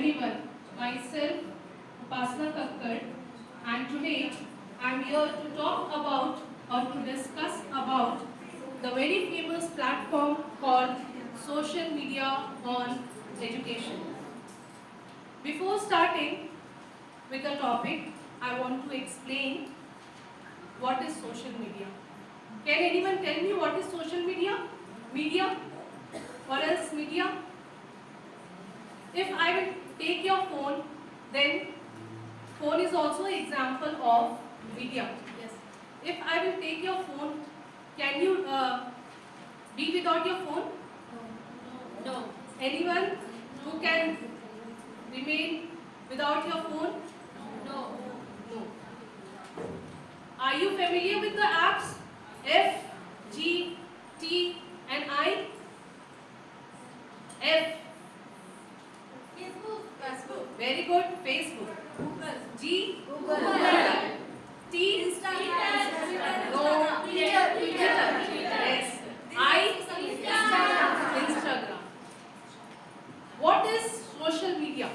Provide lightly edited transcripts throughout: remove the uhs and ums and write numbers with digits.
everyone. Myself, Upasana Kakkad, and today I am here to talk about or to discuss about the very famous platform called social media on education. Before starting with the topic, I want to explain what is social media. Can anyone tell me what is social media? Media? What else media? If I will take your phone, then phone is also an example of media. Yes. If I will take your phone, can you be without your phone? No. Anyone who can remain without your phone? No. No. Are you familiar with the apps F, G, T and I? F. Facebook. Very good. Facebook. Google. G. Google. T. Instagram. No. Twitter. Yes. I. Instagram. What is social media?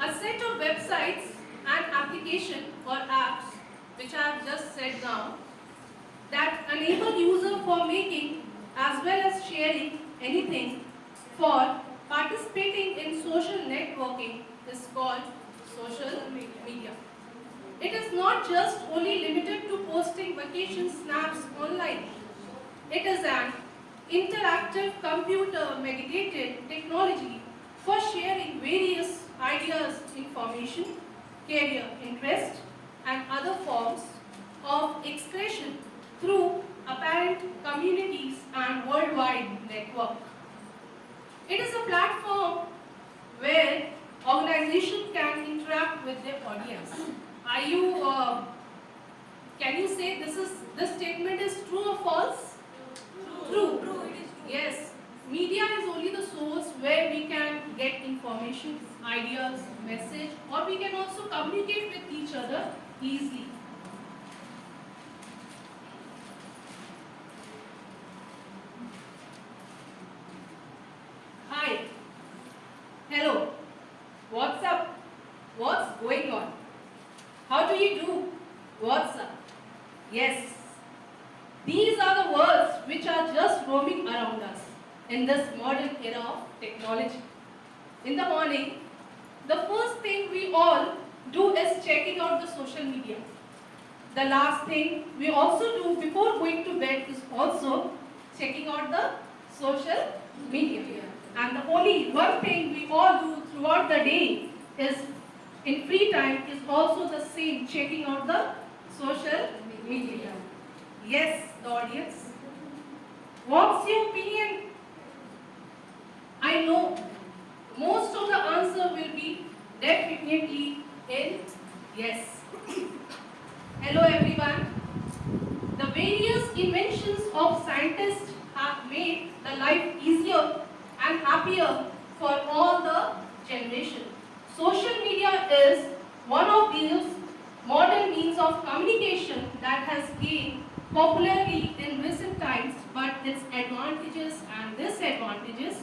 A set of websites and application or apps which I have just said now that enable user for making as well as sharing anything for participating in social networking is called social media. It is not just only limited to posting vacation snaps online. It is an interactive computer mediated technology for sharing various ideas, information, career interest and other forms of expression through apparent communities and worldwide network. It is a platform where organizations can interact with their audience. Are you? Can you say this statement is true or false? True. True. It is true. Yes. Media is only the source where we can get information, ideas, message, or we can also communicate with each other easily. Hi. Hello. What's up? What's going on? How do you do? What's up? Yes. These are the words which are just roaming around us in this modern era of technology. In the morning, the first thing we all do is checking out the social media. The last thing we also do before going to bed is also checking out the social media. And the only one thing we all do throughout the day is in free time is also the same, checking out the social media. Yes, the audience. What's your opinion? I know most of the answer will be definitely in yes. Hello everyone. The various inventions of scientists have made the life easier and happier for all the generation. Social media is one of these modern means of communication that has gained popularity in recent times, but its advantages and disadvantages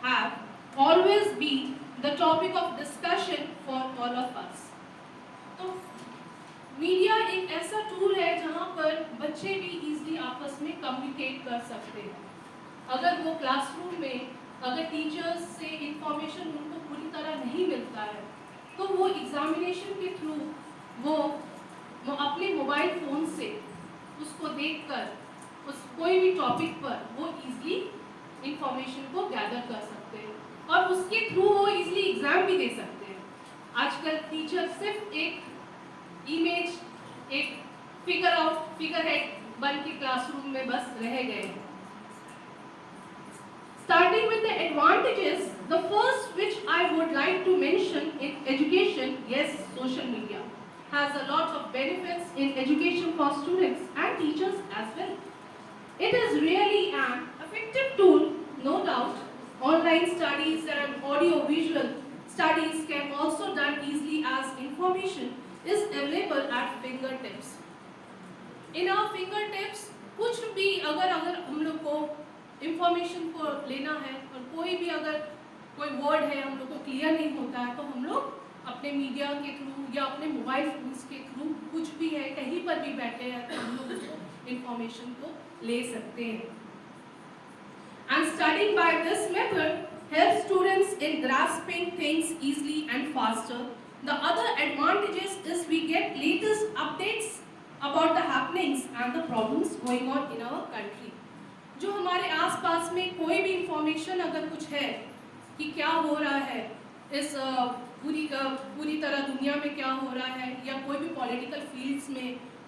have always been the topic of discussion for all of us. तो media एक ऐसा tool है जहाँ पर बच्चे भी easily आपस में कम्युनिकेट कर सकते हैं. अगर वो क्लासरूम में अगर टीचर्स से इंफॉर्मेशन उनको पूरी तरह नहीं मिलता है तो वो एग्जामिनेशन के थ्रू वो अपने मोबाइल फ़ोन से उसको देखकर उस कोई भी टॉपिक पर वो इजीली इंफॉर्मेशन को गैदर कर सकते हैं और उसके थ्रू वो इजीली एग्ज़ाम भी दे सकते हैं. आजकल टीचर सिर्फ एक इमेज, एक फिगर हेड बन के क्लासरूम में बस रह गए हैं. Starting with the advantages, the first which I would like to mention in education, yes, social media has a lot of benefits in education for students and teachers as well. It is really an effective tool, no doubt. Online studies and audio-visual studies can also done easily as information is available at fingertips. In our fingertips, कुछ भी अगर हम लोग को information को लेना है और कोई भी अगर कोई वर्ड है हम लोग को क्लियर नहीं होता है तो हम लोग अपने मीडिया के थ्रू या अपने मोबाइल फोन्स के थ्रू कुछ भी है कहीं पर भी बैठे हैं तो हम लोग उसको इंफॉर्मेशन को ले सकते हैं. And studying by this method helps students in grasping things easily and faster. The other advantages is we get latest updates about the happenings and the problems going on in our country. जो हमारे आसपास में कोई भी information अगर कुछ है कि क्या हो रहा है इस पूरी तरह दुनिया में क्या हो रहा है या कोई भी पॉलिटिकल फील्ड्स में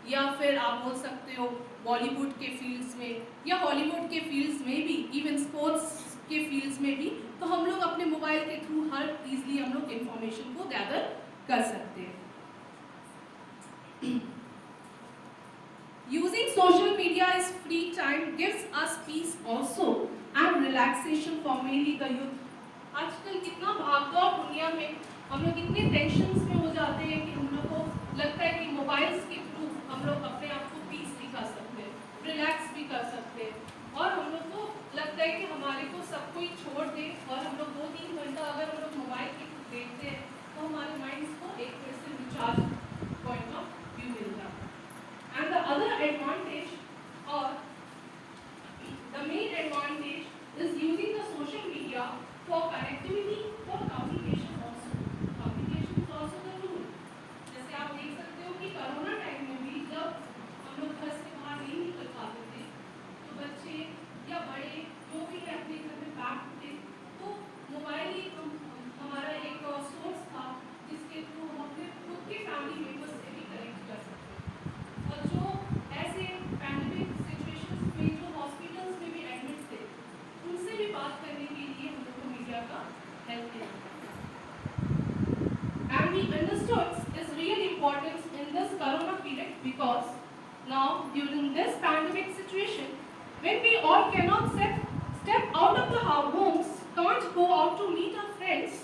या फिर आप बोल सकते हो बॉलीवुड के फील्ड्स में या हॉलीवुड के फील्ड्स में भी, इवन स्पोर्ट्स के फील्ड्स में भी, तो हम लोग अपने मोबाइल के थ्रू हर इजीली हम लोग इंफॉर्मेशन को गैदर कर सकते हैं. Using social media is free time gives us peace also and relaxation for mainly the youth. आजकल कितना भागदौड़ दुनिया में हम लोग इतने टेंशन्स में हो जाते हैं कि हम लोग को लगता है कि मोबाइल्स के थ्रू हम लोग अपने आप को पीस भी कर सकते हैं, रिलैक्स भी कर सकते हैं और हम लोग को लगता है कि हमारे को सब कोई छोड़ दे और हम लोग 2-3 घंटा अगर हम लोग मोबाइल के थ्रू देखते हैं तो हमारे माइंड्स को एक तरह से रिचार्ज पॉइंट ऑफ व्यू मिल जाता है. एंड द अदर एडवांटेज और the main advantage is using the social media for connectivity, for communication also. Communication is also the tool. जैसे आप देख सकते हो कि कोरोना टाइम में भी जब हम लोग घर से बाहर नहीं निकल पाते थे तो बच्चे या बड़े जो भी है अपने घर में बैठ थे तो मोबाइल ही हमारा एक सोर्स था जिसके थ्रू हम अपने खुद के फैमिली मेम्बर्स से भी कनेक्ट कर सकते हैं. और जो ऐसे पैंडेमिक सिचुएशंस में जो हॉस्पिटल्स में भी एडमिट थे उनसे भी बात करने के लिए हम लोग को मीडिया का हेल्प लेना. And we understood its real importance in this corona period because now during this pandemic situation when we all cannot step out of the homes, can't go out to meet our friends,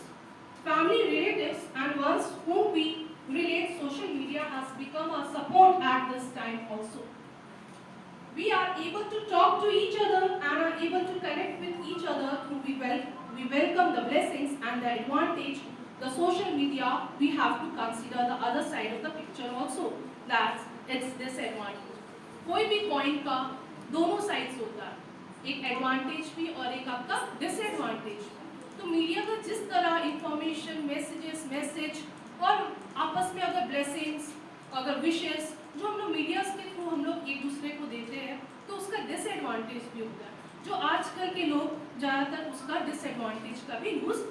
family, relatives and ones whom we relate, social media has become a support at this time also. We are able to talk to each other and are able to connect with each other through we welcome the blessings and the advantage. The social media, we have to consider the other side of the picture also, that it's disadvantage. कोई भी point का दोनों sides होता है, एक advantage भी और एक आपका डिसएडवांटेज. तो मीडिया का जिस तरह इंफॉर्मेशन, मैसेज और आपस में अगर ब्लेसिंग्स, अगर विशेस जो हम लोग मीडियाज के थ्रू हम लोग एक दूसरे को देते हैं तो उसका डिसएडवांटेज भी होता है. जो आजकल के लोग ज़्यादातर उसका डिसएडवांटेज का भी यूज़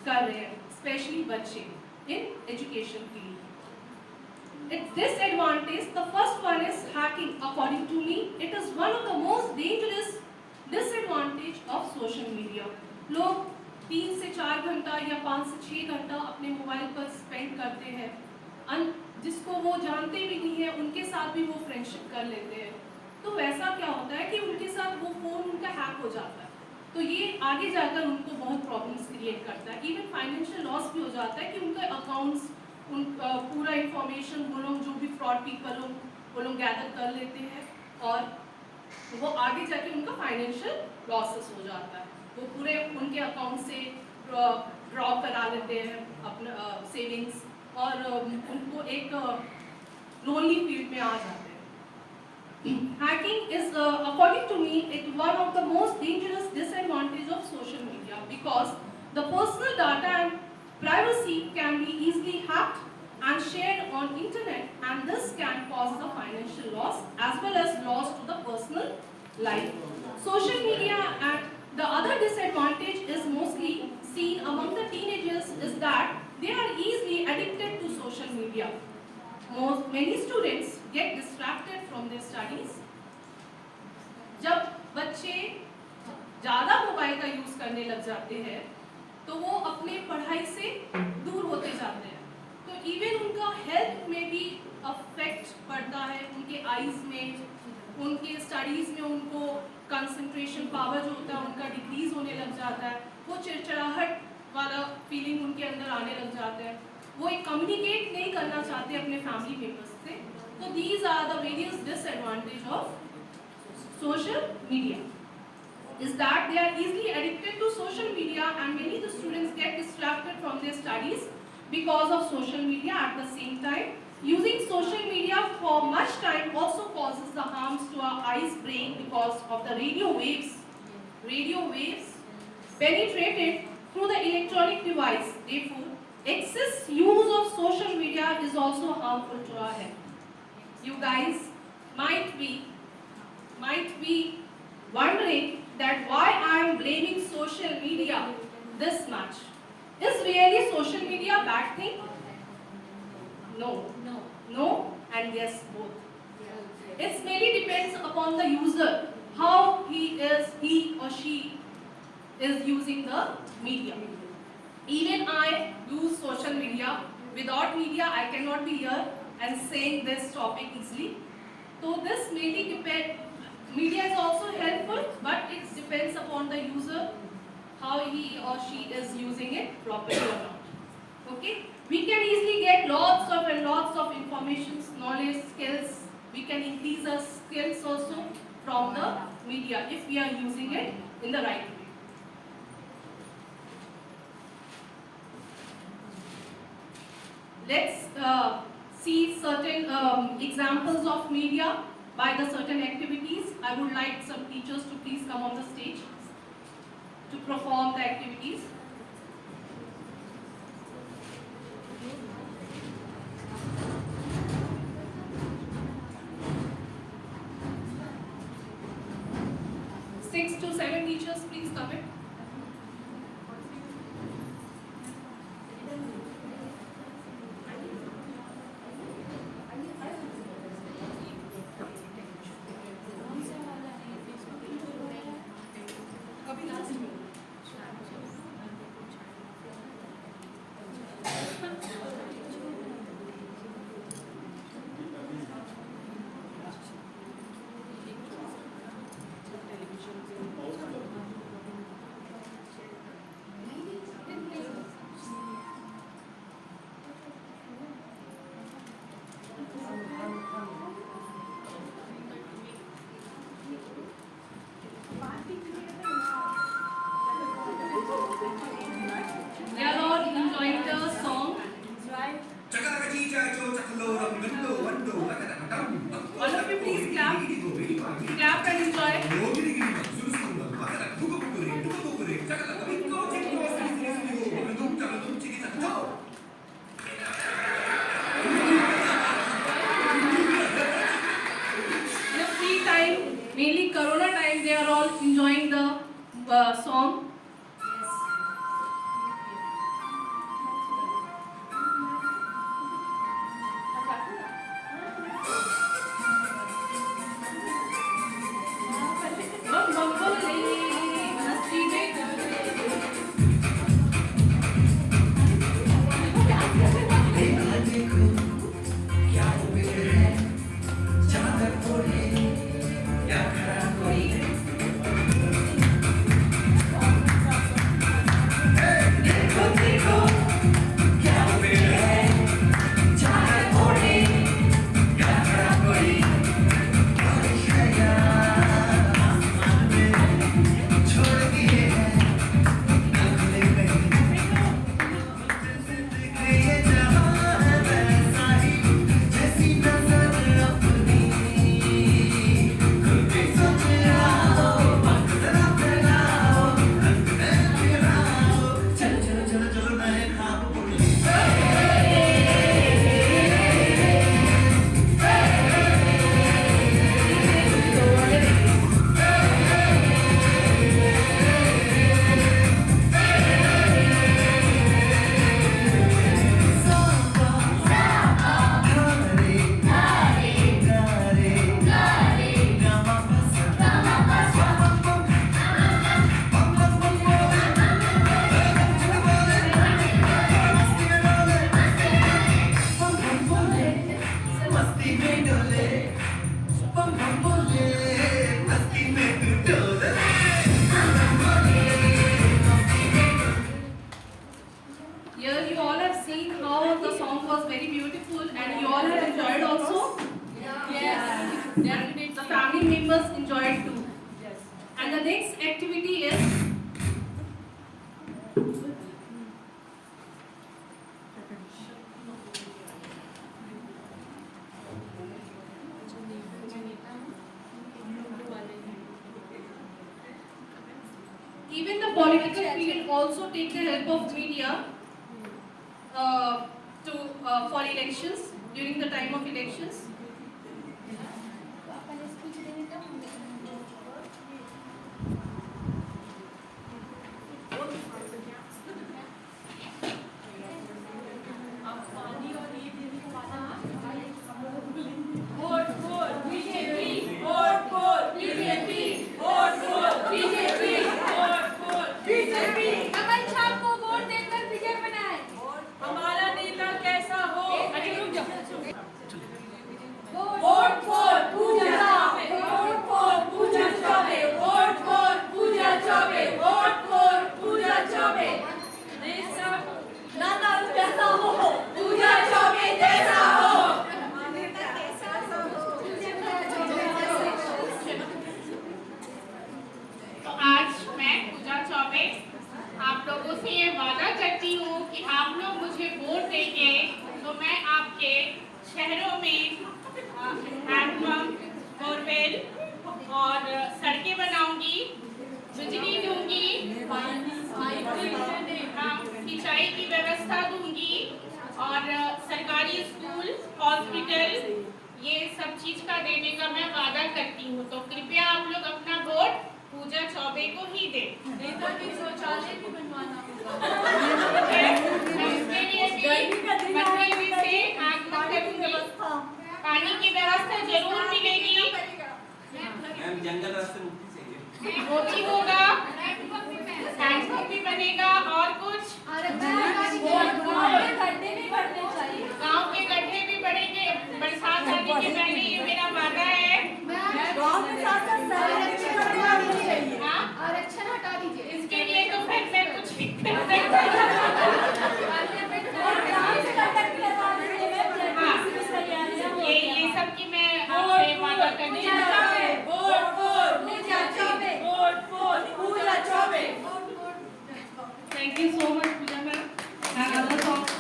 कर रहे हैं, स्पेशली बच्चे in education field. Its disadvantage, the first one is hacking. According to me, it is one of the most dangerous disadvantage of social media. लोग 3 से 4 घंटा या 5 से 6 घंटा अपने मोबाइल पर स्पेंड करते हैं, जिसको वो जानते भी नहीं है उनके साथ भी वो फ्रेंडशिप कर लेते हैं. तो वैसा क्या होता है कि उनके साथ वो फ़ोन उनका हैक हो जाता है तो ये आगे जाकर उनको बहुत प्रॉब्लम्स क्रिएट करता है. इवन फाइनेंशियल लॉस भी हो जाता है कि उनके अकाउंट्स पूरा इंफॉर्मेशन वो लोग जो भी फ्रॉड पीपल वो लोग गैदर कर लेते हैं और वो आगे जाके उनका फाइनेंशियल लॉसेस हो जाता है. वो पूरे उनके अकाउंट से ड्रॉ करा लेते हैं अपना सेविंग्स और उनको एक लोनली फील्ड में आ जाते हैं. Hacking is, according to me, it one of the most dangerous disadvantage of social media because the personal data and privacy can be easily hacked and shared on internet, and this can cause the financial loss as well as loss to the personal life. Social media and the other disadvantage is mostly seen among the teenagers is that they are easily addicted to social media. Many students get distracted from their studies. जब बच्चे ज़्यादा mobile का use करने लग जाते हैं तो वो अपने पढ़ाई से दूर होते जाते हैं. तो इवन उनका हेल्थ में भी अफेक्ट पड़ता है, उनके आईज में, उनके स्टडीज़ में उनको कंसंट्रेशन पावर जो होता है उनका डिक्रीज होने लग जाता है. वो चिड़चिड़ाहट वाला फीलिंग उनके अंदर आने लग जाता है. वो एक कम्युनिकेट नहीं करना चाहते अपने फैमिली मेम्बर्स से. तो these are the various disadvantage of social media. is that they are easily addicted to social media, and many of the students get distracted from their studies because of social media. At the same time, using social media for much time also causes the harms to our eyes, brain, because of the radio waves. Radio waves penetrated through the electronic device. Therefore, excess use of social media is also harmful to our health. You guys might be wondering that why I am blaming social media this much. Is really social media a bad thing? No. No and yes, both. It mainly depends upon the user, how he or she is using the media. Even I use social media. Without media, I cannot be here and saying this topic easily. So this mainly depends. Media is also helpful, but it depends upon the user, how he or she is using it properly or not. Okay? We can easily get lots of information, knowledge, skills. We can increase our skills also from the media if we are using it in the right way. Let's see certain examples of media by the certain activities. I would like some teachers to please come on the stage to perform the activities. Six to seven teachers, please come in. They are all enjoying the song. All of you please clap. Clap and enjoy. In the free time, mainly Corona time, they are all enjoying the song. the next activity is even the political field also take the help of media to for elections during the time of elections. कमल छाप को vote देकर विजय बनाएं। हमारा नेता कैसा हो? Vote for Pooja Choubey, vote for Pooja Choubey, vote for Pooja Choubey, vote for Pooja Choubey. नाता कैसा हो? पूजा चौबे जैसा हो। तो आज मैं पूजा चौबे आप लोगों से ये वादा करती हूँ कि आप लोग मुझे वोट देंगे तो मैं आपके शहरों में हैंडपंप, बोरवेल और सड़कें बनाऊंगी, बिजली दूंगी, सिंचाई की व्यवस्था दूंगी और सरकारी स्कूल, हॉस्पिटल ये सब चीज का देने का मैं वादा करती हूँ। तो कृपया आप लोग अपना वोट पूजा चौबे को ही दें। नेता की शौचालय भी बनवाना होगा। उसके लिए भी मंत्री जी से आग्रह करूंगी। पानी की व्यवस्था जरूर मिलेगी, मैम जंगल रास्ते मुक्ति चाहिए। रोटी होगा, हैंडपंप भी बनेगा और कुछ गड्ढे भी बढ़ने चाहिए। गांव के गड्ढे भी बढ़ेंगे। बरसात आने के पहले ये मेरा वादा है। गांव के साथ-साथ संरक्षण हटा दीजिए। हाँ? आरक्षण हटा दीजिए। इसके लिए तो फिर मैं कुछ नहीं कर सकती। हाँ, ये सब की मैं आपसे वादा करनी हूँ। Vote for Pooja Choubey, vote for Pooja Choubey. Thank you so much, Pooja ma'am. And others also.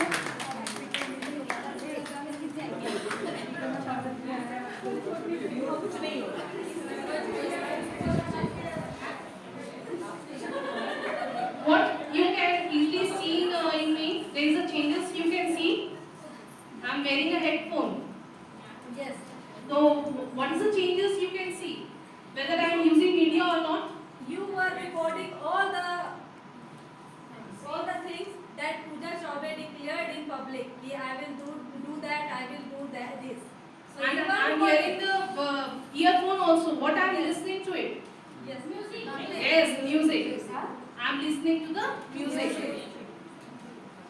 What you can easily see in me, there is a changes you can see. I am wearing a headphone. Yes. So what is the changes you can see? Whether I am using media or not? You were recording all the things that Pooja Chaubey declared in public. Ki I will do that, I will do that, this. So And you I were am recording. wearing the earphone also. What I am listening to it? Yes. Music. Yes, music. I am listening to the music.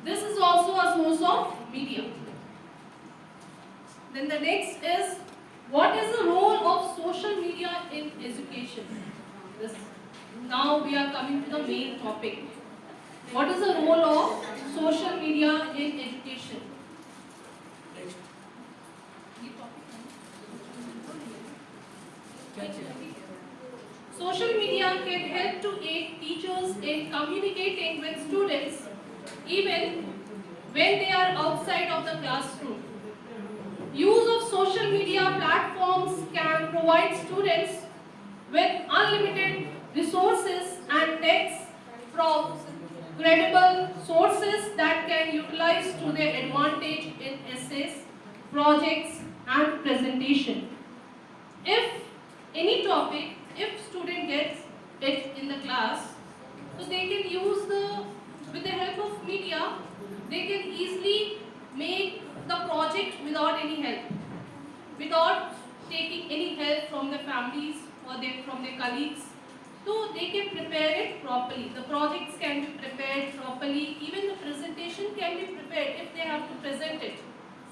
This is also a source of media. Then the next is, what is the role of social media in education? This. Now we are coming to the main topic. What is the role of social media in education? Social media can help to aid teachers in communicating with students even when they are outside of the classroom. Use of social media platforms can provide students with unlimited resources and texts from credible sources that can utilize to their advantage in essays, projects and presentation. If any topic, if student gets it in the class, so they can use with the help of media, they can easily make the project without any help, without taking any help from the families or from their colleagues. So they can prepare it properly. The projects can be prepared properly. Even the presentation can be prepared if they have to present it.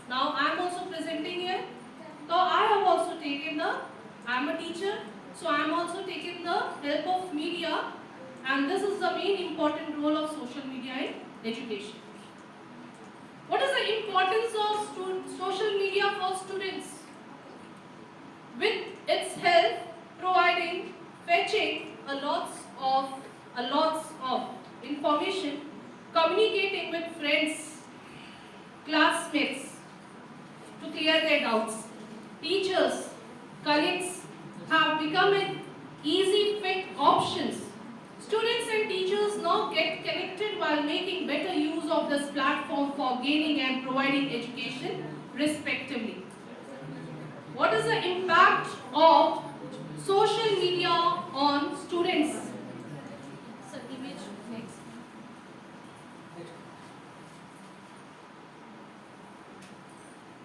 Now I am also presenting here. So I have also taken I am a teacher. So I am also taking the help of media, and this is the main important role of social media in education. What is the importance of social media for students? With its help, providing, fetching, a lots of information, communicating with friends, classmates to clear their doubts. Teachers, colleagues have become an easy fit options. Students and teachers now get connected while making better use of this platform for gaining and providing education respectively. What is the impact of social media on students? Sir, image next.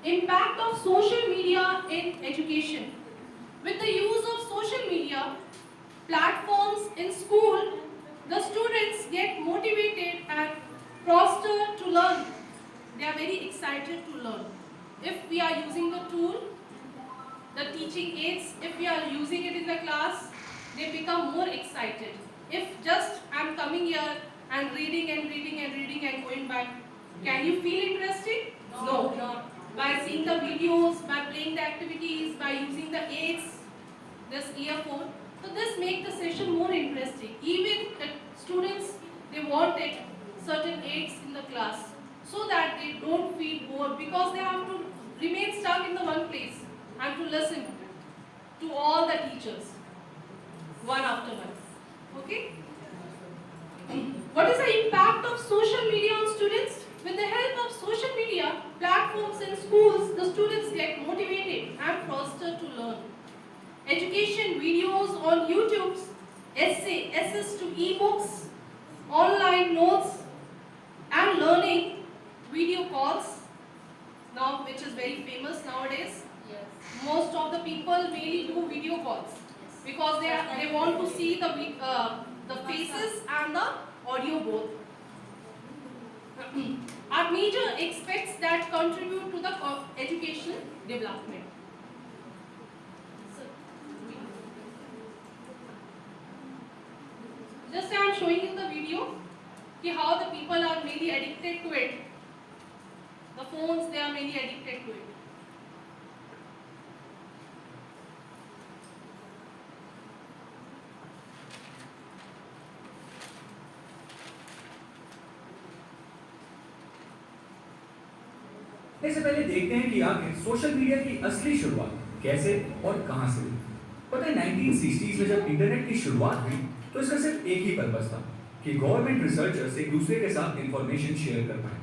Impact of social media in education. With the use of social media platforms in school, the students get motivated and fostered to learn. They are very excited to learn. If we are using the tool, the teaching aids, if we are using it in the class, they become more excited. If just I am coming here and reading and going back, can you feel interesting? No. By seeing the videos, by playing the activities, by using the aids, this earphone, so this makes the session more interesting. Even the students, they wanted certain aids in the class so that they don't feel bored, because they have to remain stuck in the one place and to listen to all the teachers one after one. Okay? What is the impact of social media on students? With the help of social media platforms in schools, the students get motivated and fostered to learn. Education videos on YouTube, access to e-books, online notes, and learning video calls, now which is very famous nowadays. Most of the people mainly do video calls because they want to see the faces and the audio both. Our major aspects that contribute to the education development. Just I am showing you the video how the people are mainly addicted to it. The phones, they are mainly addicted to it. इससे पहले देखते हैं कि आखिर social media की असली शुरुआत कैसे और कहां से हुई। पता है 1960s में जब इंटरनेट की शुरुआत हुई तो इसका सिर्फ एक ही पर्पस था कि गवर्नमेंट रिसर्चर्स एक दूसरे के साथ इंफॉर्मेशन शेयर कर पाए,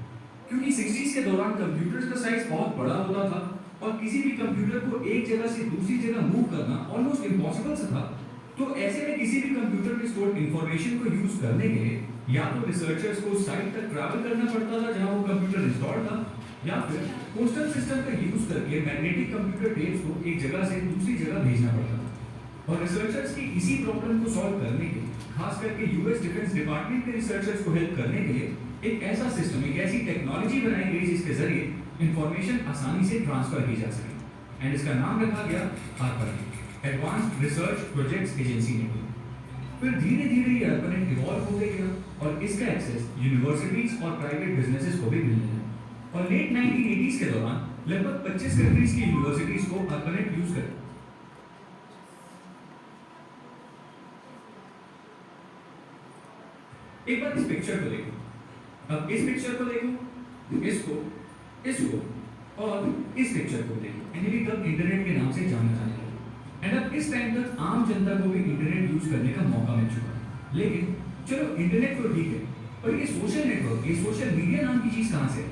क्योंकि 60s के दौरान कंप्यूटर्स का साइज बहुत बड़ा होता था और किसी भी कंप्यूटर को एक जगह से दूसरी जगह मूव करना ऑलमोस्ट इम्पॉसिबल सा था। तो ऐसे में किसी भी कंप्यूटर में स्टोर इंफॉर्मेशन को यूज करने के लिए या तो रिसर्चर्स को साइट तक ट्रैवल करना पड़ता था जहां वो कंप्यूटर इंस्टॉल था, या फिर पोस्टल सिस्टम का यूज करके मैग्नेटिक कंप्यूटर टेप्स को एक जगह से दूसरी जगह भेजना पड़ता था। और रिसर्चर्स की इसी प्रॉब्लम को सॉल्व करने के लिए खास करके यूएस डिफेंस डिपार्टमेंट के रिसर्चर्स को हेल्प करने के लिए एक ऐसा सिस्टम, एक ऐसी टेक्नोलॉजी बनाई गई जिसके जरिए इंफॉर्मेशन आसानी से ट्रांसफर की जा सके, एंड इसका नाम रखा गया ARPANET, advanced research projects agency network. फिर धीरे धीरे ये ARPANET इवॉल्व होते गया और इसका एक्सेस यूनिवर्सिटीज और प्राइवेट बिजनेसेस को भी मिलने लगा। और लेट 1980s के दौरान लगभग 25 कंट्रीज की यूनिवर्सिटीज को ARPANET यूज कर। एक बार इस पिक्चर को देखो, अब इस पिक्चर को देखो, इसको और इस पिक्चर को देखो, इन्हें तब इंटरनेट के नाम से जाना जाने लगा। एंड अब इस टाइम तक आम जनता को भी इंटरनेट यूज करने का मौका मिल चुका है। लेकिन चलो इंटरनेट तो ठीक है, पर ये सोशल नेटवर्क, ये सोशल मीडिया नाम की चीज कहां से?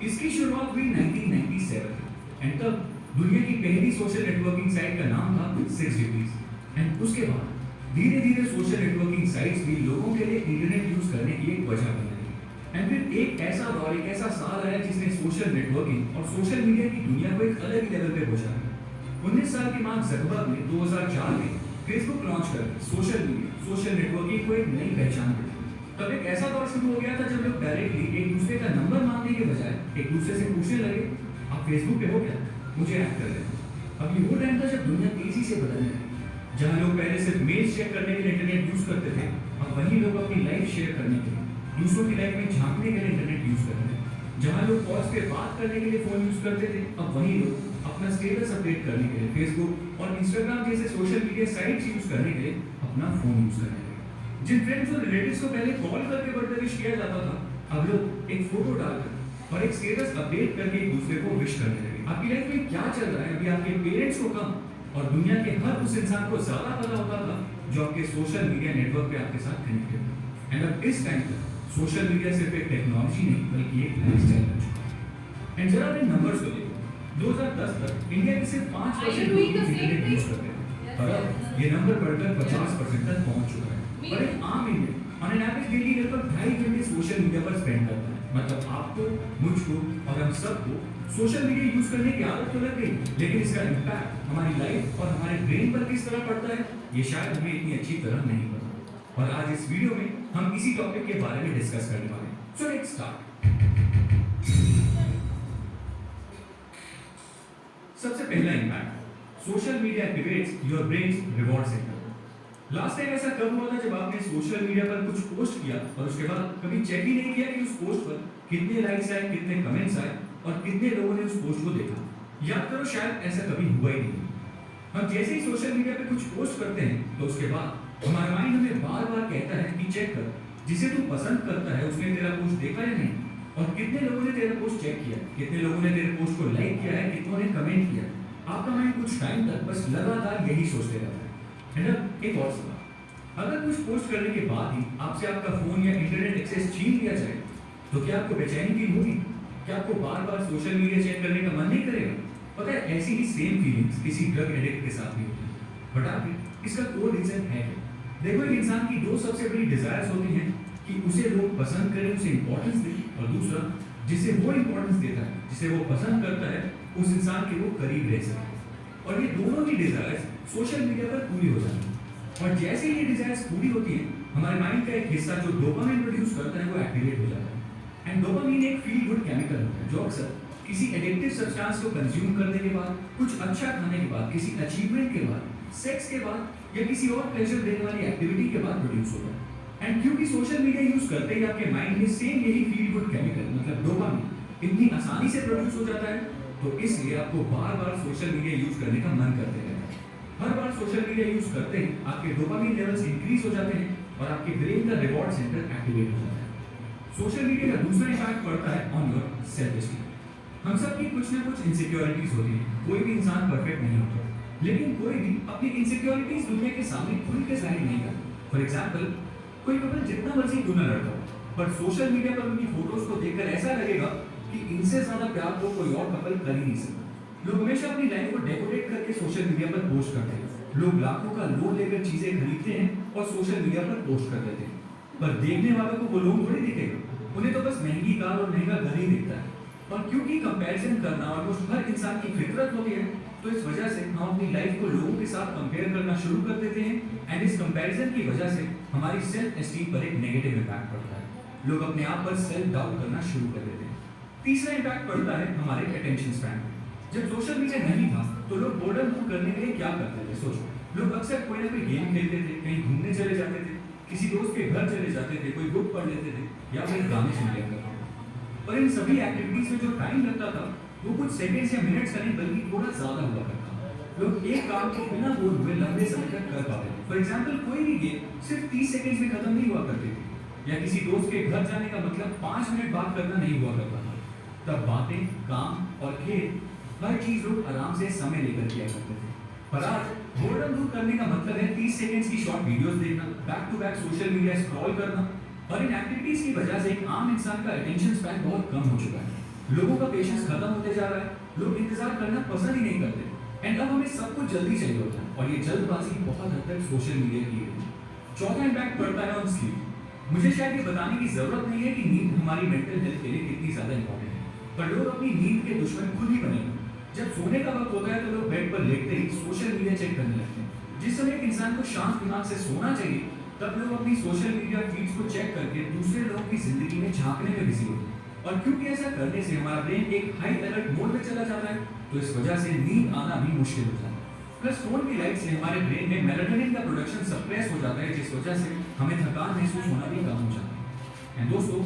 इसकी शुरुआत हुई 1997 में एंड तब दुनिया की पहली सोशल नेटवर्किंग साइट का नाम था 6 Degrees। एंड उसके बाद धीरे धीरे सोशल नेटवर्किंग साइट्स भी लोगों के लिए इंटरनेट यूज करने की एक वजह बन गई। एंड फिर एक ऐसा दौर, एक ऐसा साल आया जिसने सोशल नेटवर्किंग और सोशल मीडिया की दुनिया को एक अलग ही लेवल पे पहुंचा दिया। 19 साल के मार्क ज़करबर्ग ने 2004 में फेसबुक लॉन्च कर सोशल मीडिया, सोशल नेटवर्किंग को एक नई पहचान दी। तब एक ऐसा दौर शुरू हो गया था जब लोग डायरेक्टली एक दूसरे का नंबर मांगने के बजाय एक दूसरे से पूछने लगे, आप फेसबुक पे हो क्या, मुझे ऐड कर लें। अब ये वो टाइम था जब दुनिया तेजी से बदलने लगी। जहां लोग पहले सिर्फ मेल चेक करने के लिए इंटरनेट यूज करते थे, अब वही लोग अपनी लाइफ शेयर करने के लिए, दूसरों की लाइफ में झांकने के लिए इंटरनेट यूज करते हैं। जहां लोग कॉल्स पे बात करने के लिए फोन यूज करते थे, अब वही लोग अपना स्टेटस अपडेट करने के लिए फेसबुक और इंस्टाग्राम जैसे सोशल मीडिया साइट्स यूज करने के लिए अपना फोन यूज करने लगे। जिन फ्रेंड्स और रिलेटिव्स को पहले कॉल करके बर्थडे विश किया जाता था, अब लोग एक फोटो डालकर और एक स्टेटस अपडेट करके एक दूसरे को विश करने लगे। आपकी लाइफ में क्या चल रहा है अभी आपके पेरेंट्स को कम और दुनिया के हर उस इंसान को ज्यादा पता होता था जो आपके सोशल मीडिया नेटवर्क पे आपके साथ कनेक्टेड था। एंड अब इस टाइम पर सोशल मीडिया सिर्फ एक टेक्नोलॉजी नहीं बल्कि एक लाइफस्टाइल बन चुका है। एंड जरा अपने नंबर्स को देखो, 2010 तक इंडिया में सिर्फ 5% लोग इंटरनेट यूज करते थे, पर अब ये नंबर बढ़कर 50% तक पहुंच चुका है। और एक आम Indian on an average daily लगभग 2.5 घंटे सोशल मीडिया पर स्पेंड करता है। मतलब आपको, मुझको और हम सबको सोशल मीडिया यूज करने की आदत तो लग गई, लेकिन इसका इम्पैक्ट हमारी लाइफ और हमारे ब्रेन पर किस तरह पड़ता है ये शायद हमें इतनी अच्छी तरह नहीं पता। और आज इस वीडियो में हम इसी टॉपिक के बारे में डिस्कस करने वाले हैं। So let's start. सबसे पहला impact, social media activates your brains reward centre. Last time ऐसा कब हुआ था जब आपने सोशल मीडिया पर कुछ पोस्ट किया और उसके बाद कभी चेक ही नहीं किया कि उस पोस्ट पर कितने लाइक्स आए, कितने कमेंट्स आए और कितने लोगों ने उस पोस्ट को देखा? याद करो, शायद ऐसा कभी हुआ ही नहीं। हम जैसे ही सोशल मीडिया पे कुछ पोस्ट करते हैं तो उसके बाद हमारा माइंड हमें बार बार कहता है कि चेक कर, जिसे तू पसंद करता है उसने तेरा पोस्ट देखा या नहीं, और कितने लोगों ने तेरा पोस्ट चेक किया, कितने लोगों ने तेरे पोस्ट को लाइक किया है, कितनों ने कमेंट किया। आपका माइंड कुछ टाइम तक बस लगातार यही सोचते रहता है। अब एक और सवाल, अगर कुछ पोस्ट करने के बाद ही आपसे आपका फोन या इंटरनेट एक्सेस छीन लिया जाए तो क्या आपको बेचैनी फील होगी? क्या आपको बार बार सोशल मीडिया चेक करने का मन नहीं करेगा? पता है, ऐसी ही सेम फीलिंग्स किसी ड्रग एडिक्ट के साथ भी होती है। बट आखिर इसका कोई रीजन है क्या? देखो, एक इंसान की दो सबसे बड़ी डिजायर्स होती हैं कि उसे लोग पसंद करें, उसे इंपॉर्टेंस दें, और दूसरा जिसे वो इंपॉर्टेंस देता है, जिसे वो पसंद करता है, उस इंसान के वो करीब रह सके। और ये दोनों ही डिजायर्स सोशल मीडिया पर पूरी हो जाती है। और जैसे ही ये डिजायर्स पूरी होती है, हमारे माइंड का एक हिस्सा जो डोपामाइन प्रोड्यूस करता है वो एक्टिवेट हो जाता है। एंड डोपामाइन एक फील गुड केमिकल होता है जो अक्सर किसी एडिक्टिव सब्सटेंस को कंज्यूम करने के बाद, कुछ अच्छा खाने के बाद, किसी अचीवमेंट के बाद, सेक्स के बाद या किसी और प्लेजर देने वाली एक्टिविटी के बाद प्रोड्यूस होता है। एंड क्योंकि सोशल मीडिया यूज करते ही आपके माइंड में सेम यही फील गुड केमिकल मतलब डोपामाइन इतनी आसानी से प्रोड्यूस हो जाता है, तो इसलिए आपको बार बार सोशल मीडिया यूज करने का मन करते रहता है। हर बार सोशल मीडिया यूज करते ही आपके डोपामाइन लेवल्स इंक्रीज हो जाते हैं और आपके ब्रेन का रिवॉर्ड सेंटर एक्टिवेट हो जाता है। सोशल मीडिया का दूसरा इम्पैक्ट पड़ता है ऑन योर सेल्फ एस्टीम। हम सब की कुछ ना कुछ इनसिक्योरिटीज होती हैं, कोई भी इंसान परफेक्ट नहीं होता, लेकिन कोई भी अपनी इनसिक्योरिटीज दुनिया के सामने खुल के जाहिर नहीं करता। फॉर एग्जाम्पल, कोई कपल जितना मर्जी क्यों ना लड़ता हो, पर सोशल मीडिया पर उनकी फोटोज को देखकर ऐसा लगेगा कि इनसे ज्यादा प्यार तो कोई और कपल कर ही नहीं सकता। लोग हमेशा अपनी लाइफ को डेकोरेट करके सोशल मीडिया पर पोस्ट करते हैं। लोग लाखों का लोन लेकर चीजें खरीदते हैं और सोशल मीडिया पर पोस्ट कर देते हैं, पर देखने वालों को वो लोन थोड़ी दिखेगा, उन्हें तो बस महंगी कार और महंगा घर ही दिखता है। और क्योंकि कंपैरिजन करना ऑलमोस्ट हर इंसान की फितरत होती है, तो इस वजह से हम अपनी लाइफ को लोगों के साथ कंपेयर करना शुरू कर देते हैं। एंड इस कंपैरिजन की वजह से हमारी सेल्फ एस्टीम पर एक नेगेटिव इम्पैक्ट पड़ता है। लोग अपने आप पर सेल्फ डाउट करना शुरू कर देते हैं। तीसरा इम्पैक्ट पड़ता है हमारे अटेंशन स्पैन। जब सोशल मीडिया नहीं था तो लोग बोर्डम दूर करने के लिए क्या करते थे? सोचो, लोग अक्सर कोई ना कोई गेम खेलते थे, कहीं घूमने चले जाते थे, किसी दोस्त के घर चले जाते थे, कोई बुक पढ़ लेते थे या फिर गाने सुन लिया करते थे। पर इन सभी एक्टिविटीज में जो टाइम लगता था वो कुछ सेकंड्स या मिनट्स का नहीं बल्कि थोड़ा ज्यादा हुआ करता था। लोग एक काम को बिना बोर हुए लंबे समय तक कर पाते थे। फॉर एग्जाम्पल, कोई भी गेम सिर्फ 30 सेकंड्स में खत्म नहीं हुआ करती थी, या किसी दोस्त के घर जाने का मतलब 5 मिनट बात करना नहीं हुआ करता था। तब बातें, काम और खेल हर चीज लोग आराम से समय लेकर किया करते थे। पर आज बोर्डम दूर करने का मतलब है 30 सेकंड्स की शॉर्ट वीडियोस देखना, back to back social media scroll करना। और इन एक्टिविटीज की वजह से एक आम इंसान का अटेंशन स्पैन बहुत कम हो चुका है। लोगों का पेशेंस खत्म होते जा रहा है, लोग इंतजार करना पसंद ही नहीं करते। एंड अब हमें सब कुछ जल्दी चाहिए होता है, और ये जल्दबाजी बहुत हद तक सोशल मीडिया की है। चौथा इम्पैक्ट पड़ता है ऑन स्लीप। मुझे शायद ये बताने की जरूरत नहीं है कि नींद हमारी मेंटल हेल्थ के लिए कितनी ज्यादा इंपॉर्टेंट है, पर लोग अपनी नींद के दुश्मन खुद ही बने। जब सोने का वक्त होता है तो लोग बेड पर लेटते ही सोशल मीडिया चेक करने लगते हैं। जिस समय एक इंसान को शांत दिमाग से सोना चाहिए, तब लोग अपनी सोशल मीडिया फीड्स को चेक करके दूसरे लोगों की जिंदगी में झांकने में बिजी होते हैं। और क्योंकि ऐसा करने से हमारा ब्रेन एक हाई अलर्ट मोड में चला जाता है, तो इस वजह से नींद आना भी मुश्किल हो जाता है। प्लस फोन की लाइट से हमारे ब्रेन में मेलाटोनिन का प्रोडक्शन सप्रेस हो जाता है, जिस वजह से हमें थकान महसूस होना भी कम हो जाता है। एंड दोस्तों,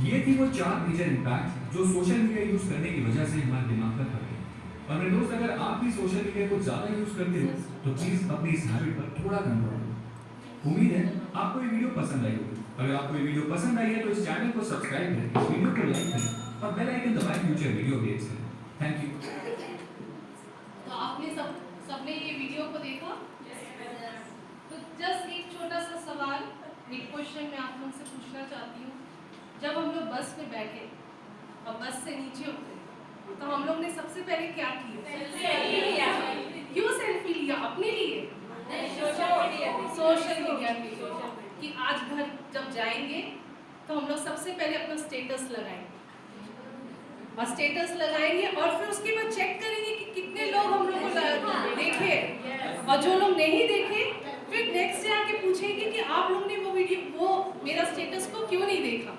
ये थी वो 4 मेजर इम्पैक्ट जो सोशल मीडिया यूज करने की वजह से हमारे दिमाग पर पड़ते हैं। और मेरे दोस्त, अगर आप भी सोशल मीडिया को ज्यादा यूज करते हो तो प्लीज अपनी इस हैबिट पर थोड़ा कंट्रोल करो। उम्मीद है आपको ये वीडियो पसंद आई होगी। अगर आपको ये वीडियो पसंद आई है तो इस चैनल को सब्सक्राइब करें, इस वीडियो को लाइक करें और बेल आइकन दबाएं फ्यूचर वीडियो अपडेट्स के लिए। Thank you. तो आपने सबने ये वीडियो को देखा? तो जस्ट एक छोटा सा सवाल, एक क्वेश्चन मैं आप लोगों से पूछना चाहती हूँ। जब हम लोग बस में बैठे और बस से नीचे उतरे तो हम लोग ने सबसे पहले क्या किया? क्यों सेल्फी लिया? अपने लिए? सोशल मीडिया के लिए कि आज घर जब जाएंगे तो हम लोग सबसे पहले अपना स्टेटस लगाएंगे और स्टेटस लगाएंगे और फिर उसके बाद चेक करेंगे कि कितने लोग हम लोग को देखे और जो लोग नहीं देखे फिर नेक्स्ट डे आके पूछेंगे कि आप लोग ने वो मेरा स्टेटस को क्यों नहीं देखा।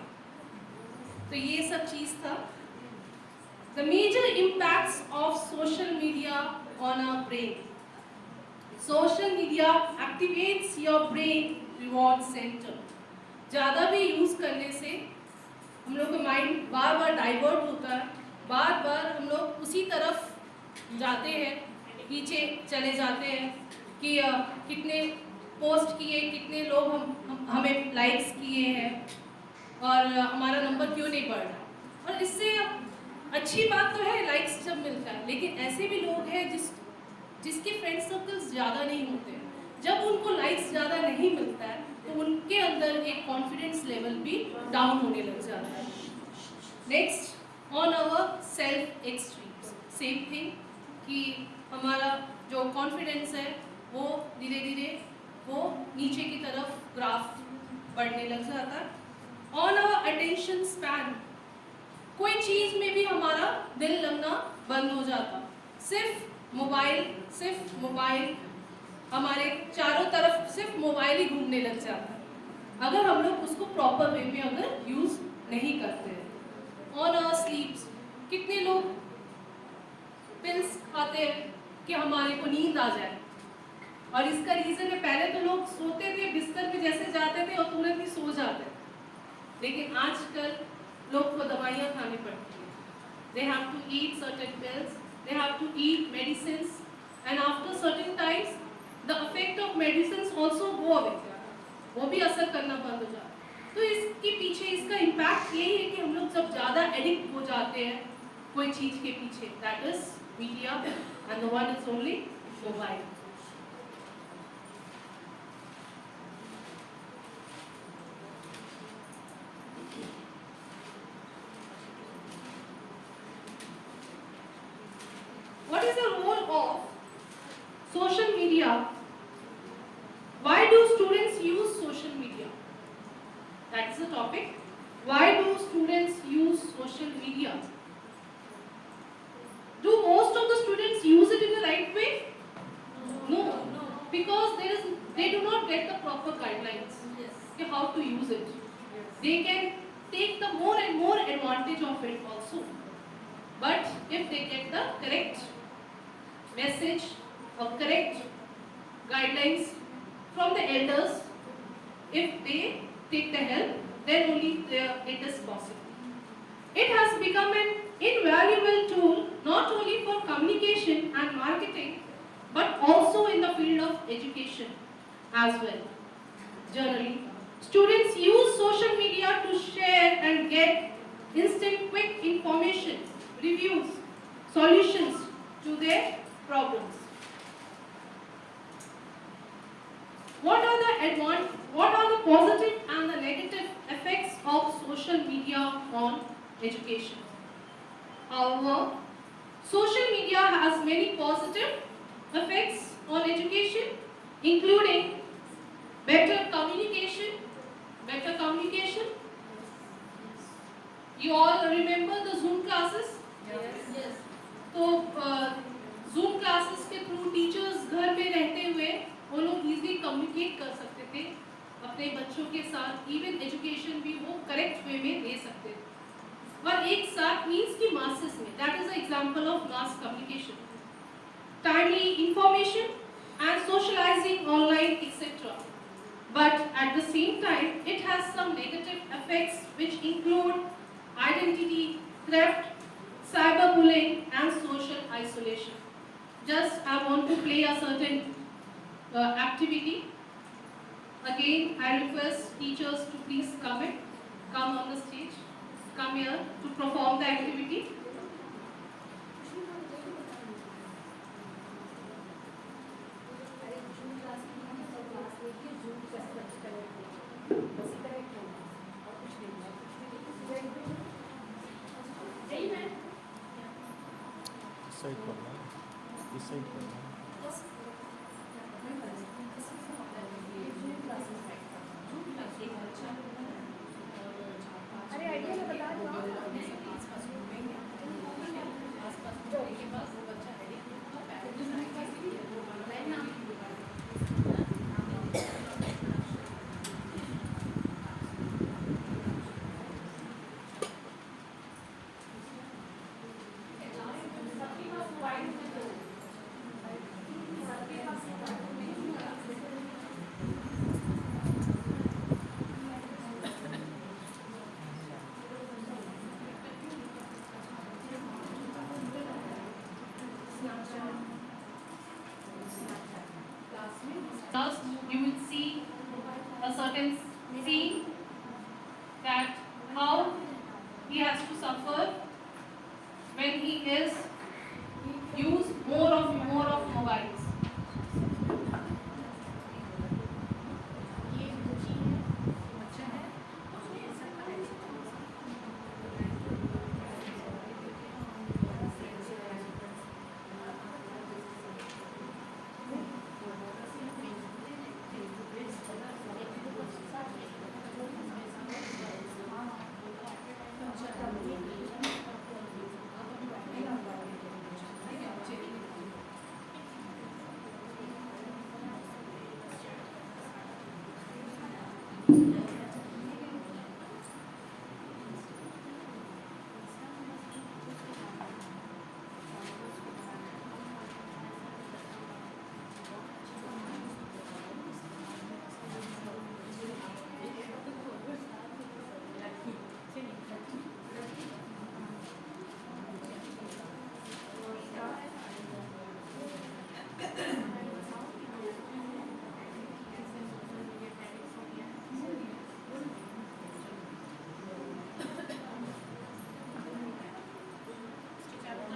तो ये सब चीज था। The major impacts of social media on our brain. Social media activates your brain reward center. ज़्यादा भी यूज़ करने से हम लोग का माइंड बार बार डाइवर्ट होता है, बार बार हम लोग उसी तरफ जाते हैं, पीछे चले जाते हैं कि कितने पोस्ट किए, कितने लोग हमें लाइक्स किए हैं और हमारा नंबर क्यों नहीं बढ़ रहा। और इससे अच्छी बात तो है लाइक्स जब मिलता है, लेकिन ऐसे भी लोग हैं जिसके फ्रेंड सर्कल्स ज़्यादा नहीं होते हैं। जब उनको लाइक्स ज़्यादा नहीं मिलता है तो उनके अंदर एक कॉन्फिडेंस लेवल भी डाउन होने लग जाता है। Next, on our self extremes, same thing कि हमारा जो कॉन्फिडेंस है वो धीरे धीरे वो नीचे की तरफ ग्राफ बढ़ने लग जाता है। ऑन आवर अटेंशन स्पैन, कोई चीज़ में भी हमारा दिल लगना बंद हो जाता। सिर्फ मोबाइल हमारे चारों तरफ सिर्फ मोबाइल ही घूमने लग जाता है अगर हम लोग उसको प्रॉपर वे में अगर यूज़ नहीं करते हैं। ऑन आवर स्लीप्स, कितने लोग पिल्स खाते हैं कि हमारे को नींद आ जाए और इसका रीज़न है पहले तो लोग सोते थे बिस्तर में जैसे जाते थे और तुरंत ही सो जाते थे, लेकिन आजकल लोग को दवाइयाँ खानी पड़ती है। They have to eat certain pills, they have to eat medicines, and after certain times, the effect of medicines also go away. वो भी असर करना बंद हो जाता है। तो इसके पीछे इसका इम्पैक्ट यही है कि हम लोग जब ज़्यादा एडिक्ट हो जाते हैं कोई चीज़ के पीछे, that is media, and the one is only mobile. What is the role of social media? Why do students use social media? That is the topic. Why do students use social media? Do most of the students use it in the right way? No. Because they do not get the proper guidelines on how to use it. They can take the more and more advantage of it also. But if they get the correct message or correct guidelines from the elders, if they take the help, then only it is possible. It has become an invaluable tool not only for communication and marketing but also in the field of education as well. Generally, students use social media to share and get instant quick information, reviews, solutions to their problems. What are the positive and the negative effects of social media on education? However, social media has many positive effects on education, including better communication. You all remember the Zoom classes? Yes. तो Zoom classes के through teachers घर में रहते हुए वो लोग easily communicate कर सकते थे अपने बच्चों के साथ, इवन एजुकेशन भी वो करेक्ट वे में दे सकते थे और एक साथ मीन्स की मासेस में। That is a example of mass communication, timely information and socializing online, etc. But at the same time, it has some negative effects which include identity theft, cyberbullying and social isolation. Just I want to play a certain activity. Again, I request teachers to please come on the stage, come here to perform the activity. Side करना है, इस side करना है। अरे idea तो बता दो। First, you will see a certain scene that how he has to suffer when he is use more of mobiles.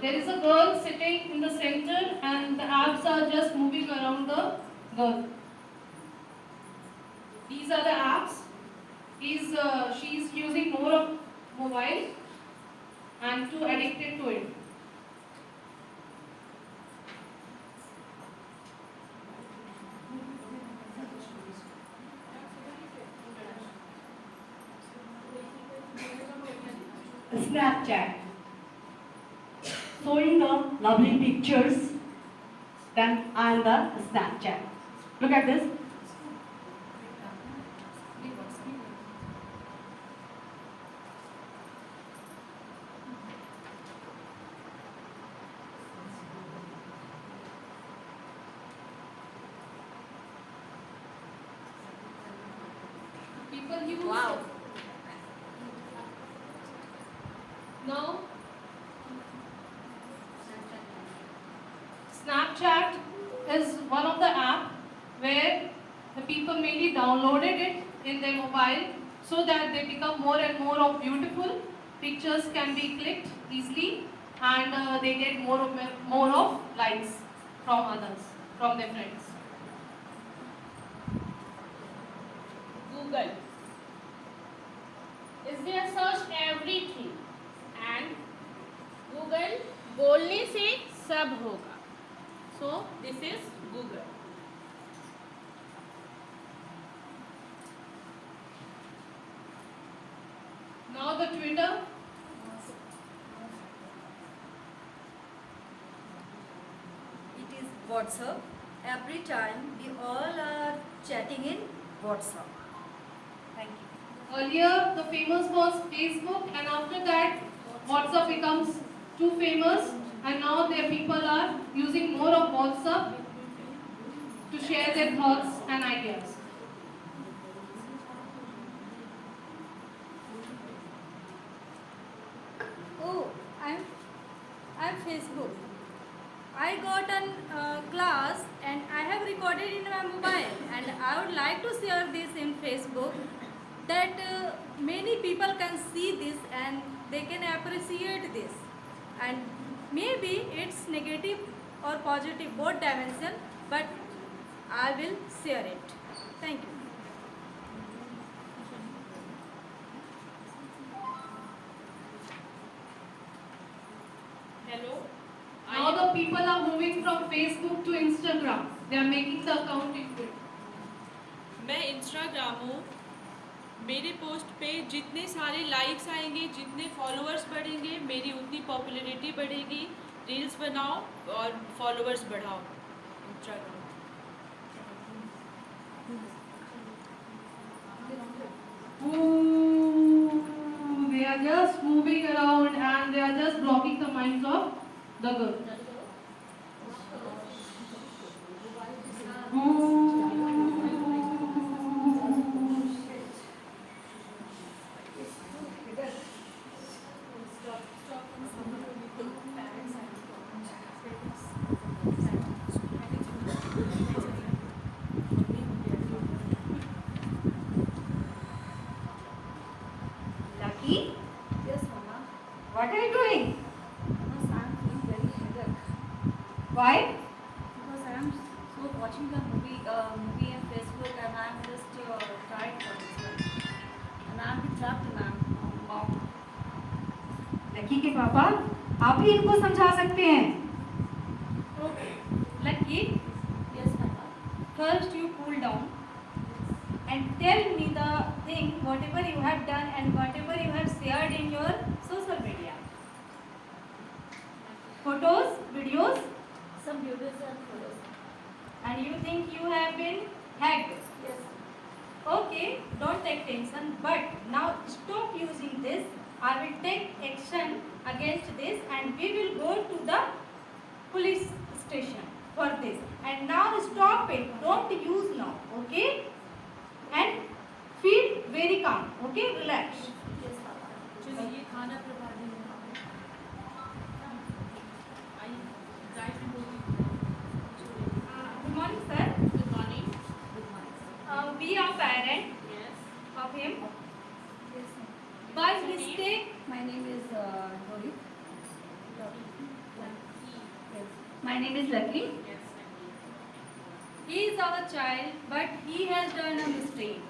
There is a girl sitting in the center and the apps are just moving around the girl. These are the apps. She's using more of mobile and too addicted to it. Snapchat, showing the lovely pictures then and the Snapchat. Look at this. People use Wow. now Snapchat is one of the app where the people mainly downloaded it in their mobile so that they become more and more of beautiful. Pictures can be clicked easily and they get more of likes from others, from their friends. Google is there search everything and Google बोलने से सब होगा. So this is Google. Now the Twitter. It is WhatsApp. Every time we all are chatting in WhatsApp. Thank you. Earlier, the famous was Facebook, and after that, WhatsApp becomes too famous, and now their people are using more of WhatsApp to share their thoughts and ideas. Oh, Facebook. I got an class and I have recorded in my mobile, and I would like to share this in Facebook that many people can see this and they can appreciate this, and maybe it's negative or positive both dimension, but I will share it. Thank you. Hello. Now the people are moving from Facebook to Instagram. They are making the account liquid. मैं Instagram हूँ। मेरे post पे जितने सारे likes आएंगे, जितने followers बढ़ेंगे, मेरी उतनी पॉपुलैरिटी बढ़ेगी। रील्स बनाओ और फॉलोअर्स बढ़ाओ Instagram. Ooh, they are just moving around and they are just blocking the minds of the girls. Lucky, Yes, Mama. what are you doing? Because I am feeling very headache. Why? Because I am so watching the movie in Facebook, and I am just tired for this one. And I am trapped, ma'am. Mom. Lucky के पापा, आप ही इनको समझा सकते हैं। Okay. Lucky, Yes, Mama. first you cool down and tell me the thing, whatever you have done and whatever you have shared in your social media. Photos, videos, Some videos and photos. and you think you have been hacked. Yes. Okay, don't take tension, but now stop using this. I will take action against this and we will go to the police station for this. And now stop it, don't use now, okay? And feel very calm, okay? Relax. Yes, Papa. चलिए ये खाना प्रभावी है। आइए, drive में Good morning, sir. Good morning. We are parents Yes. of him. Yes, ma'am. By mistake, My name is Rohit. Yes. my name is Lucky. Yes. He is our child, but he has done a mistake.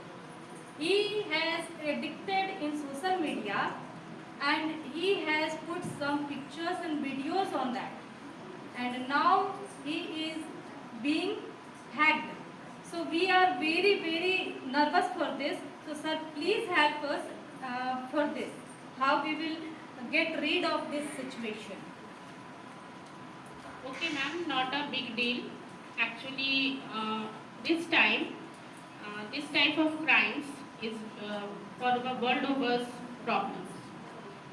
He has addicted in social media and he has put some pictures and videos on that. And now he is being hacked. So we are very, very nervous for this. So sir, please help us for this. How we will get rid of this situation. Okay, ma'am, not a big deal. Actually, this type of crimes is for the world over problems,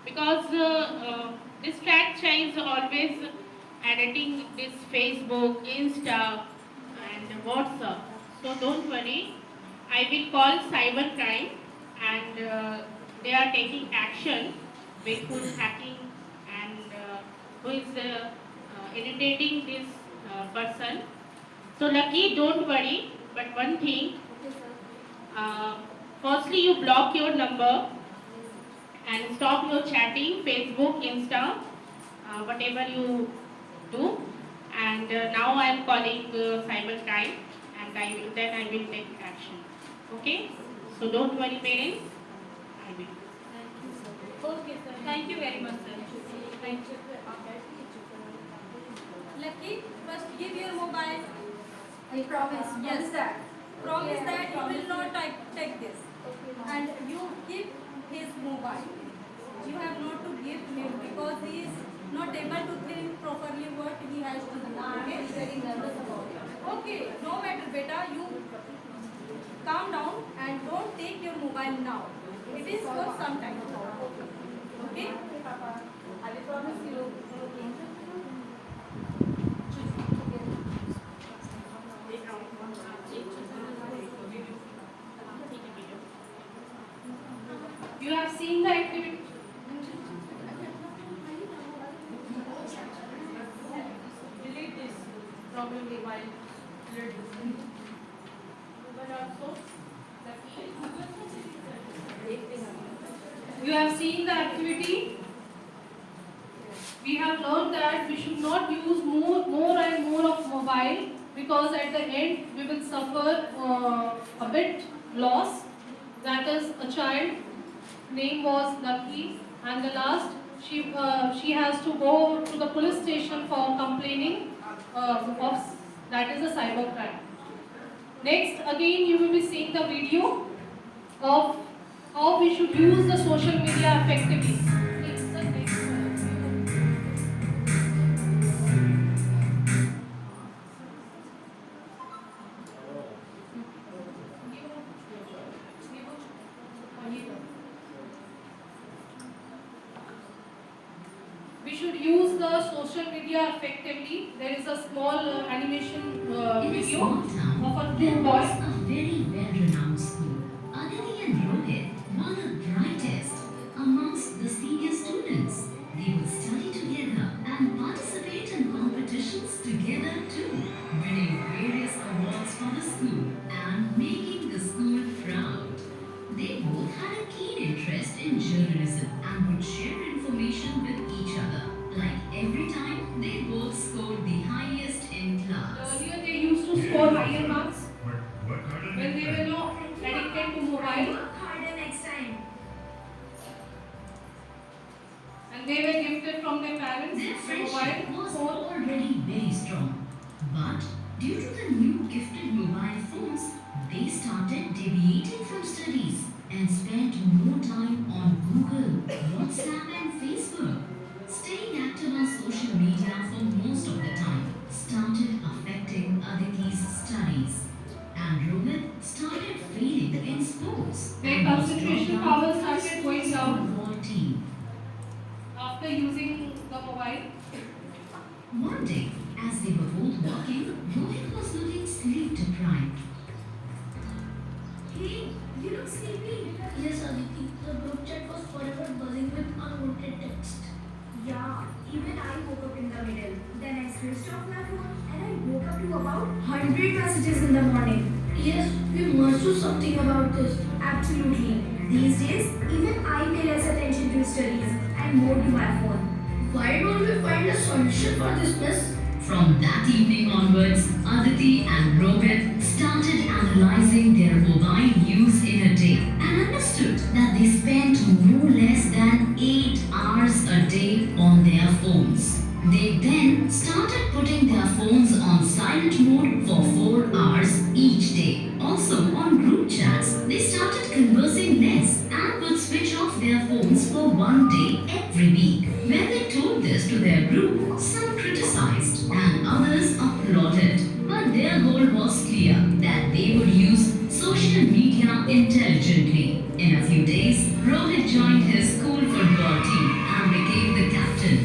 because this fat child is always editing this Facebook, Insta, and WhatsApp. So don't worry, I will call cybercrime, and they are taking action with who is hacking and who is irritating this person. So Lucky, don't worry, but one thing, Okay, sir. firstly you block your number and stop your chatting, Facebook, Insta, whatever you do. And now I am calling cybercrime, and then I will take action. Okay? So don't worry, parents. I will. Thank you, sir. Okay, sir. Thank you very much, sir. Thank you. Lucky, first give your mobile. I promise. Yes. that? Promise Okay, I that you promise. will not take this. Okay, And you give his mobile. You have not to give him because he is not able to think properly what he has to do. Okay? very nervous about it. Okay, no matter, beta, you calm down and don't take your mobile now. It is for some time. Okay? Papa, I will promise you. Okay. You have seen the activity. only while learning. But also, you have seen the activity. We have learned that we should not use more and more of mobile, because at the end we will suffer a bit loss. That is, a child name was Lucky, and the last she has to go to the police station for complaining of, that is, a cyber crime. Next, again you will be seeing the video of how we should use the social media effectively. It's the next one. We should use the social media effectively. There is a small animation In a video small town, of a there two was boys. a very well-renowned school. Aditi and Rohit were the brightest amongst the senior students. They would study together and participate in competitions together too, winning various awards for the school and making the school proud. They both had a keen interest in journalism and would share information with each other. Like every time, they both scored the highest in class. Earlier they used to score higher marks when they were not addicted to mobile, and they were gifted from their parents Their the friendship mobile was phone. already very strong. But due to the new gifted mobile phones, they started deviating from studies and spent more time on Google, WhatsApp, and Facebook. Staying active on social media for most of the time started affecting Aditi's studies. And Rohit started failing in sports. Their and was concentration dropped out power of the started going school's down. football team. After using the mobile. One day, as they were both walking, Rohit was looking sleep deprived. Hey, you look sleepy. Yes, Aditi. The group chat was forever buzzing with unwanted text. Yeah, even I woke up in the middle. Then I switched off my phone and I woke up to about 100 messages in the morning. Yes, we must do something about this. Absolutely. These days, even I pay less attention to studies and more to my phone. Why don't we find a solution for this mess? From that evening onwards, Aditi and Rohit started analyzing their mobile use in a day and understood that they spent no less than 8 hours a day on their phones. They then started putting their phones on silent mode for 4 hours each day. Also, on group chats, they started conversing less and would switch off their phones for 1 day every week. When they told this to their group, some criticized and others applauded. But their goal was clear, that they would use social media intelligently. In a few days, Rohit joined his school football team and became the captain.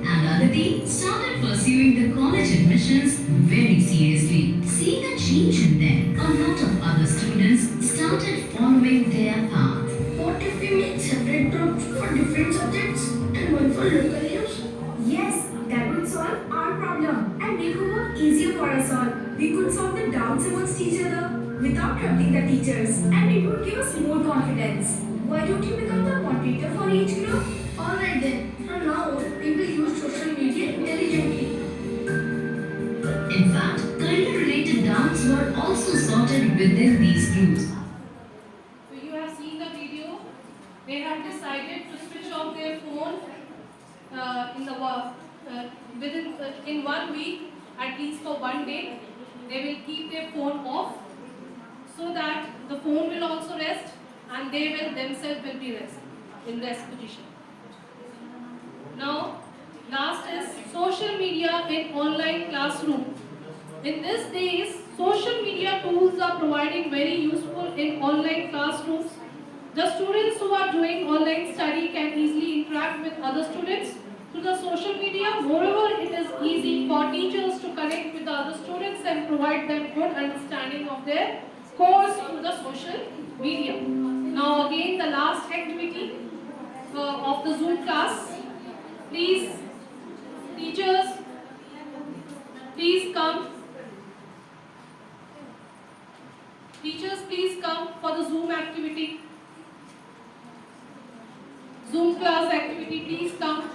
And Aditi started pursuing the college admissions very seriously. Seeing a change in them, a lot of other students started following their path. What if we make separate groups for different subjects and one for local news? Yes, that would solve our problem and make homework easier for us all. We could solve the doubts amongst each other without troubling the teachers, and it would give us more confidence. Why don't you become the moderator for each group? Alright then, from now on, we will use social media intelligently. In fact, career-related doubts were also sorted within these groups. So you have seen the video. They have decided to switch off their phone in 1 week, at least for 1 day. They will keep their phone off so that the phone will also rest and they will themselves will be in rest position. Now, last is social media in online classroom. In these days, social media tools are providing very useful in online classrooms. The students who are doing online study can easily interact with other students through the social media. Moreover, it is easy for teachers to connect with the other students and provide them good understanding of their course through the social media. Now again, the last activity of the Zoom class. Please, teachers, please come. come. Teachers, please come for the Zoom activity. Zoom class activity, please come.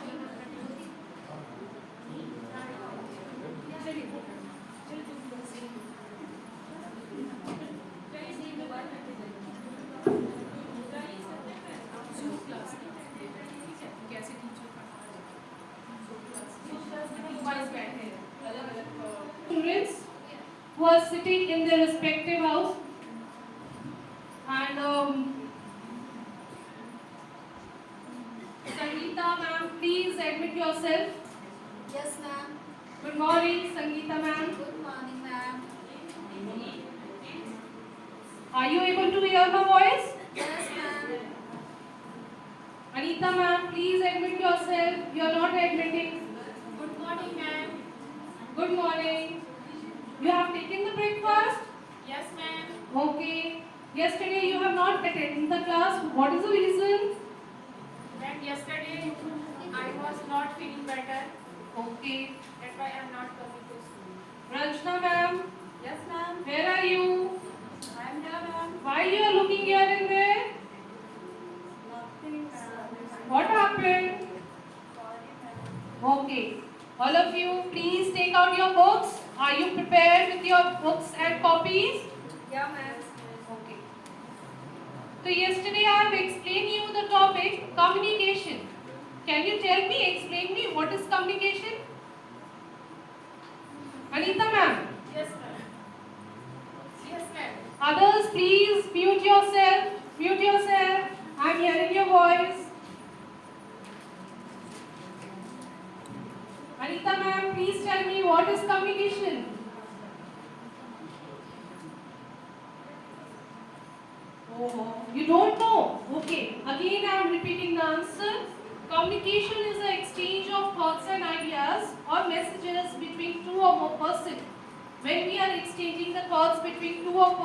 Students who are sitting in their respective house, and Sangeeta ma'am, please admit yourself. Yes, ma'am. Good morning, Sangeeta ma'am. Good morning, ma'am. Are you able to hear my voice? Yes, ma'am. Anita ma'am, please admit yourself. You are not admitting. Good morning, ma'am. Good morning. You have taken the breakfast? Yes, ma'am. Okay. Yesterday you have not attended the class. What is the reason? Ma'am, yesterday I was not feeling better. Okay. That's why I'm not coming to school. Ranjana ma'am, Yes, ma'am. where are you? I am here, ma'am. Why you are looking here and there? Nothing, ma'am. What happened? Okay. All of you, please take out your books. Are you prepared with your books and copies? Yeah, ma'am. Okay. So yesterday I have explained you the topic communication. Can you tell me, explain me what is communication? Anita ma'am. Yes, ma'am. Yes, ma'am. Others, please mute yourself. Mute yourself. I am hearing your voice. Anita ma'am, please tell me what is communication? Oh, you don't know? Okay. Again, I am repeating the answer. Communication is the exchange of thoughts and ideas or messages between two or more persons. When we are exchanging the thoughts between two or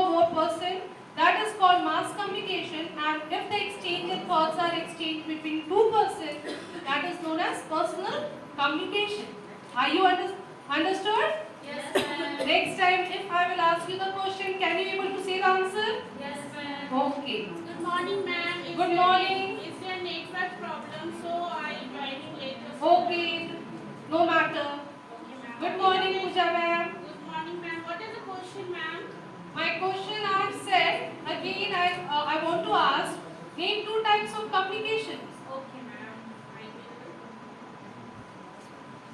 more persons, that is called mass communication. And if the exchanged thoughts are exchanged between two persons, that is known as personal communication. Are you understood? Yes, ma'am. Next time, if I will ask you the question, can you able to say the answer? Yes, ma'am. Okay. Good morning, ma'am. Good morning. Is there a network problem? So I joining later. Okay. No matter. Okay, ma'am. Good morning, Pooja ma'am. Good morning, ma'am. What is the question, ma'am? My question I have said again. I want to ask. Name two types of communication. Okay, ma'am. I will.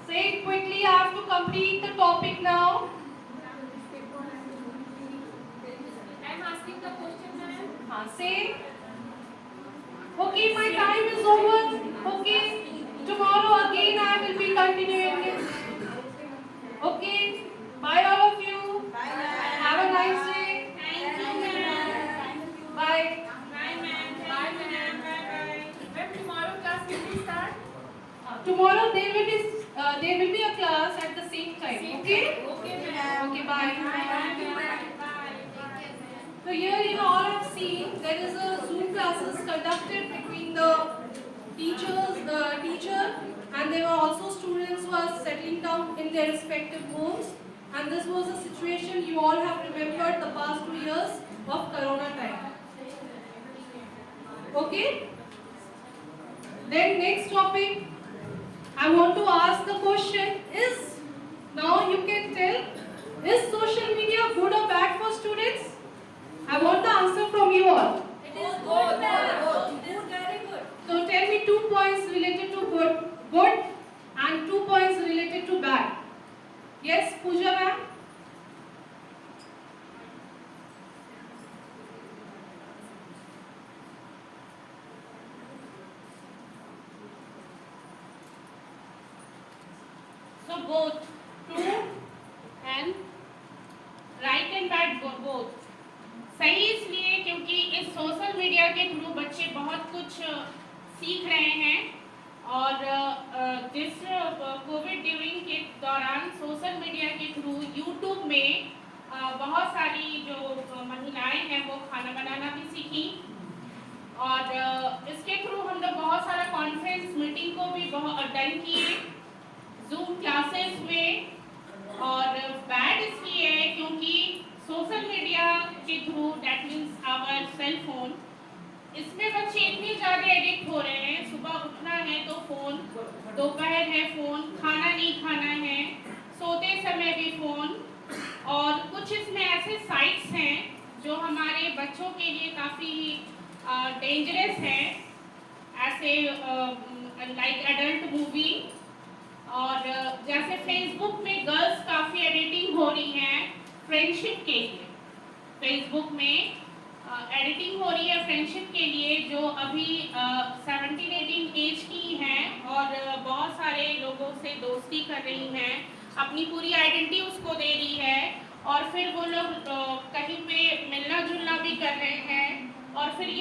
Say it quickly. I have to complete the topic now. I'm asking the question, ma'am. Say. Okay, my time is over. Okay. Tomorrow again I will be continuing it. Okay. Bye all of you. Bye, Have a nice day. Thank you, ma'am. Bye. Bye, ma'am. Bye, ma'am. Bye, bye. Ma'am, tomorrow class will be start? Tomorrow there will be a class at the same time. Okay. Okay, ma'am. Okay. Bye. So here you all have seen there is a Zoom classes conducted between the teacher, and there were also students who are settling down in their respective homes. And this was a situation you all have remembered the past 2 years of Corona time. Okay? Then next topic, I want to ask the question is, now you can tell, is social media good or bad for students? I want the answer from you all. It is good, ma'am. It is very good. So tell me 2 points related to good and 2 points related to bad. Yes, Pooja ma'am? So both true and right and bad both. सही इसलिए क्योंकि इस social media के through बच्चे बहुत कुछ सीख रहे हैं और जिस कोविड ड्यूरिंग के दौरान सोशल मीडिया के थ्रू यूट्यूब में बहुत सारी जो महिलाएं हैं वो खाना बनाना भी सीखी और इसके थ्रू हम लोग बहुत सारा कॉन्फ्रेंस मीटिंग को भी बहुत अटेंड किए, जूम क्लासेस हुए और बैड इसलिए है क्योंकि सोशल मीडिया के through, that means our cell phone, इसमें बच्चे इतने ज़्यादा एडिक्ट हो रहे हैं। सुबह उठना है तो फ़ोन, दोपहर है फ़ोन, खाना नहीं खाना है, सोते समय भी फ़ोन। और कुछ इसमें ऐसे साइट्स हैं जो हमारे बच्चों के लिए काफ़ी डेंजरस हैं, ऐसे लाइक एडल्ट मूवी। और जैसे फेसबुक में गर्ल्स काफ़ी एडिटिंग हो रही हैं फ्रेंडशिप के लिए। फेसबुक में एडिटिंग हो रही है फ्रेंडशिप के लिए, जो अभी 17-18 एज की हैं और बहुत सारे लोगों से दोस्ती कर रही हैं, अपनी पूरी आइडेंटिटी उसको दे रही है और फिर वो लोग कहीं पे मिलना जुलना भी कर रहे हैं और फिर ये